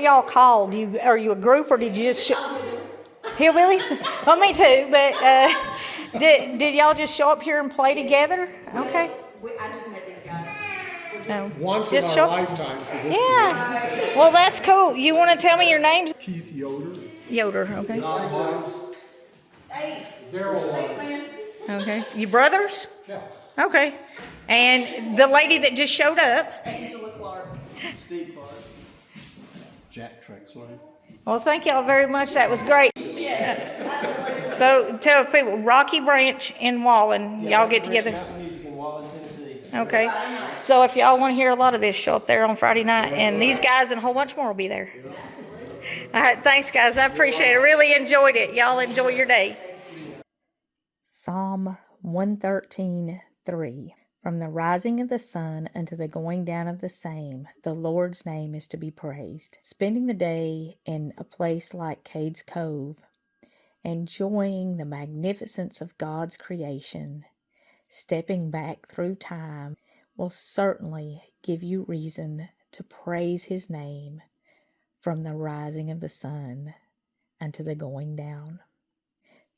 y'all called? Are you a group or did you just Hillbillies? Well, me too. But did y'all just show up here and play together? Okay. I just met these guys. No. Once in Just our lifetime for this. Yeah. Well, that's cool. You want to tell me your names? Keith Yoder. Yoder. Okay. Hey, Daryl. thanks, man. Okay. You brothers? Yeah. Okay. And the lady that just showed up? Angela Clark. Steve Clark. Jack Trexler. Well, thank y'all very much. That was great. So tell people, Rocky Branch in Wallen, y'all get together. Mountain Music in Wallen, Tennessee. Okay. So if y'all want to hear a lot of this, show up there on Friday night, and these guys and a whole bunch more will be there. All right. Thanks, guys. I appreciate it. Really enjoyed it. Y'all enjoy your day. Psalm 113:3. From the rising of the sun unto the going down of the same, the Lord's name is to be praised. Spending the day in a place like Cades Cove, enjoying the magnificence of God's creation, stepping back through time, will certainly give you reason to praise His name from the rising of the sun unto the going down.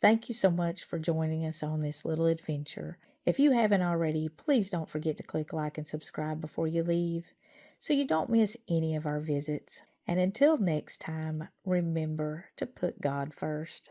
Thank you so much for joining us on this little adventure. If you haven't already, please don't forget to click like and subscribe before you leave so you don't miss any of our visits. And until next time, remember to put God first.